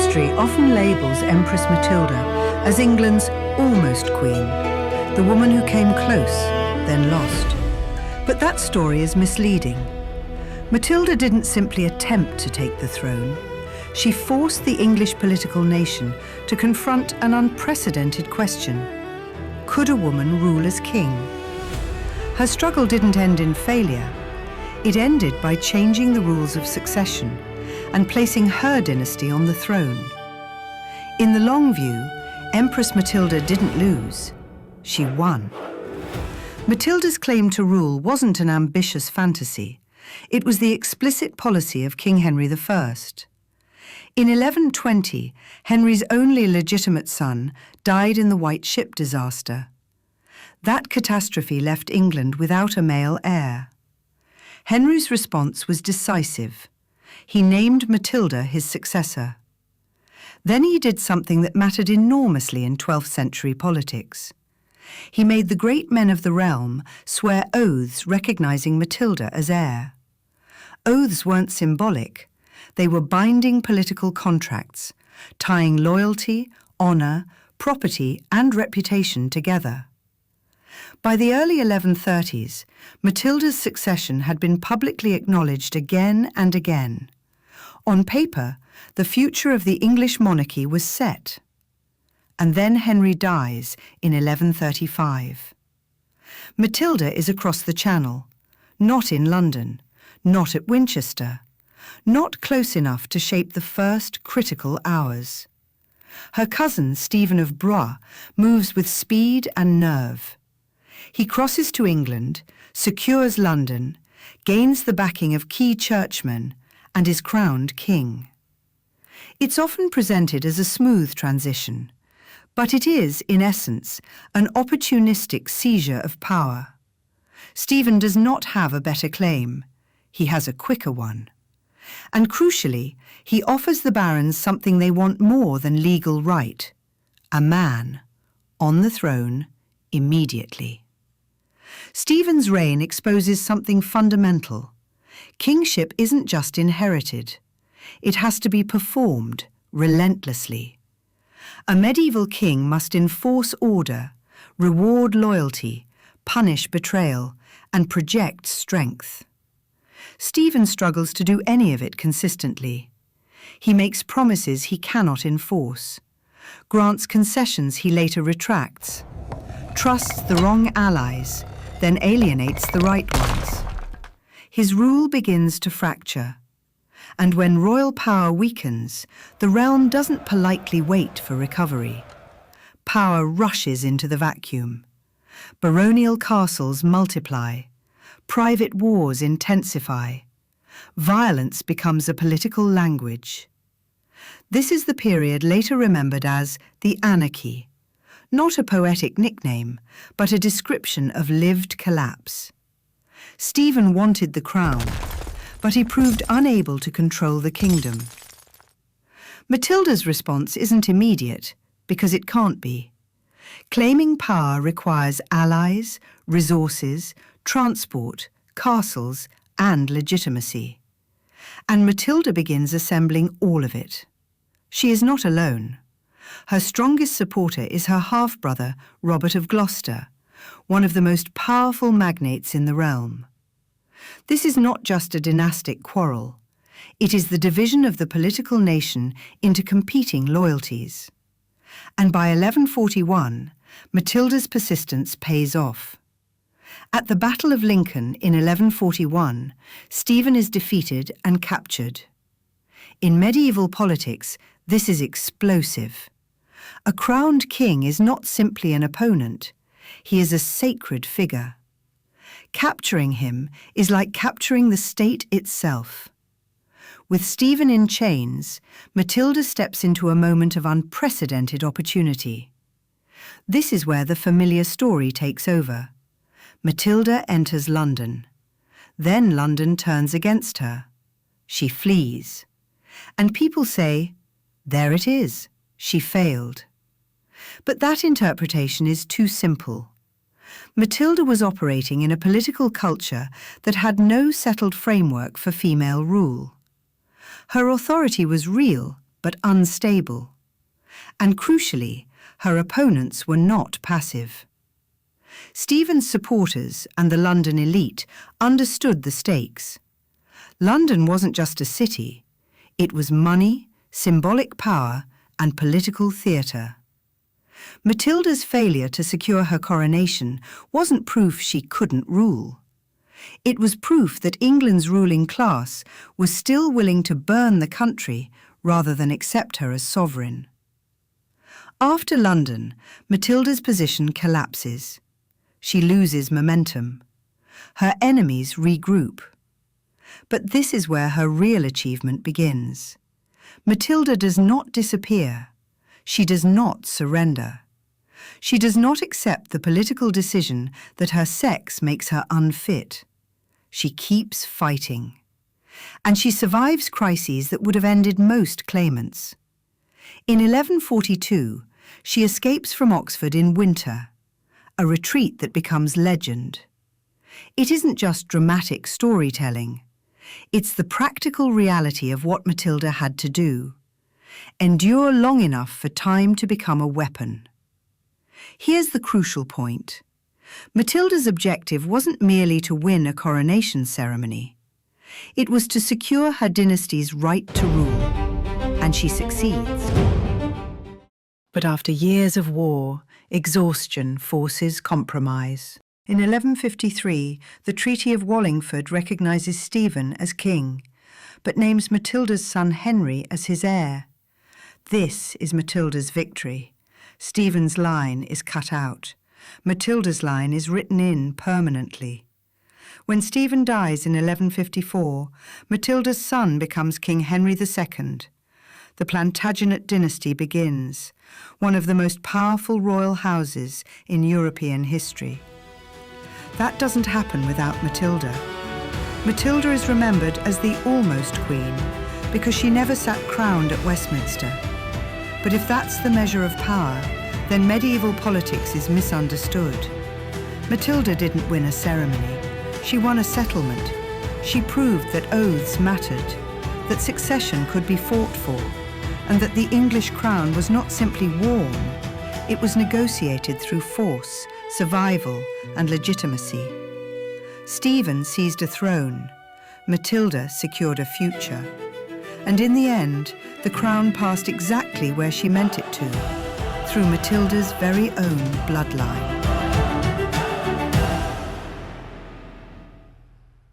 History often labels Empress Matilda as England's almost queen, the woman who came close, then lost. But that story is misleading. Matilda didn't simply attempt to take the throne. She forced the English political nation to confront an unprecedented question. Could a woman rule as king? Her struggle didn't end in failure. It ended by changing the rules of succession and placing her dynasty on the throne. In the long view, Empress Matilda didn't lose. She won. Matilda's claim to rule wasn't an ambitious fantasy. It was the explicit policy of King Henry I. In 1120, Henry's only legitimate son died in the White Ship disaster. That catastrophe left England without a male heir. Henry's response was decisive. He named Matilda his successor. Then he did something that mattered enormously in 12th century politics. He made the great men of the realm swear oaths recognizing Matilda as heir. Oaths weren't symbolic. They were binding political contracts, tying loyalty, honor, property, and reputation together. By the early 1130s, Matilda's succession had been publicly acknowledged again and again. On paper, the future of the English monarchy was set. And then Henry dies in 1135. Matilda is across the Channel, not in London, not at Winchester, not close enough to shape the first critical hours. Her cousin, Stephen of Blois, moves with speed and nerve. He crosses to England, secures London, gains the backing of key churchmen, and is crowned king. It's often presented as a smooth transition, but it is, in essence, an opportunistic seizure of power. Stephen does not have a better claim. He has a quicker one. And crucially, he offers the barons something they want more than legal right: a man on the throne immediately. Stephen's reign exposes something fundamental. Kingship isn't just inherited. It has to be performed relentlessly. A medieval king must enforce order, reward loyalty, punish betrayal, and project strength. Stephen struggles to do any of it consistently. He makes promises he cannot enforce, grants concessions he later retracts, trusts the wrong allies, then alienates the right ones. His rule begins to fracture, and when royal power weakens, the realm doesn't politely wait for recovery. Power rushes into the vacuum. Baronial castles multiply. Private wars intensify. Violence becomes a political language. This is the period later remembered as the Anarchy, not a poetic nickname, but a description of lived collapse. Stephen wanted the crown, but he proved unable to control the kingdom. Matilda's response isn't immediate, because it can't be. Claiming power requires allies, resources, transport, castles, and legitimacy. And Matilda begins assembling all of it. She is not alone. Her strongest supporter is her half-brother, Robert of Gloucester, one of the most powerful magnates in the realm. This is not just a dynastic quarrel. It is the division of the political nation into competing loyalties. And by 1141, Matilda's persistence pays off. At the Battle of Lincoln in 1141, Stephen is defeated and captured. In medieval politics, this is explosive. A crowned king is not simply an opponent. He is a sacred figure. Capturing him is like capturing the state itself. With Stephen in chains, Matilda steps into a moment of unprecedented opportunity. This is where the familiar story takes over. Matilda enters London. Then London turns against her. She flees. And people say, there it is, she failed. But that interpretation is too simple. Matilda was operating in a political culture that had no settled framework for female rule. Her authority was real, but unstable. And crucially, her opponents were not passive. Stephen's supporters and the London elite understood the stakes. London wasn't just a city, it was money, symbolic power, and political theatre. Matilda's failure to secure her coronation wasn't proof she couldn't rule. It was proof that England's ruling class was still willing to burn the country rather than accept her as sovereign. After London, Matilda's position collapses. She loses momentum. Her enemies regroup. But this is where her real achievement begins. Matilda does not disappear. She does not surrender. She does not accept the political decision that her sex makes her unfit. She keeps fighting. And she survives crises that would have ended most claimants. In 1142, she escapes from Oxford in winter, a retreat that becomes legend. It isn't just dramatic storytelling. It's the practical reality of what Matilda had to do. Endure long enough for time to become a weapon. Here's the crucial point. Matilda's objective wasn't merely to win a coronation ceremony. It was to secure her dynasty's right to rule, and she succeeds. But after years of war, exhaustion forces compromise. In 1153, the Treaty of Wallingford recognises Stephen as king, but names Matilda's son Henry as his heir. This is Matilda's victory. Stephen's line is cut out. Matilda's line is written in permanently. When Stephen dies in 1154, Matilda's son becomes King Henry II. The Plantagenet dynasty begins, one of the most powerful royal houses in European history. That doesn't happen without Matilda. Matilda is remembered as the almost queen because she never sat crowned at Westminster. But if that's the measure of power, then medieval politics is misunderstood. Matilda didn't win a ceremony. She won a settlement. She proved that oaths mattered, that succession could be fought for, and that the English crown was not simply worn, it was negotiated through force, survival, and legitimacy. Stephen seized a throne. Matilda secured a future. And in the end, the crown passed exactly where she meant it to, through Matilda's very own bloodline.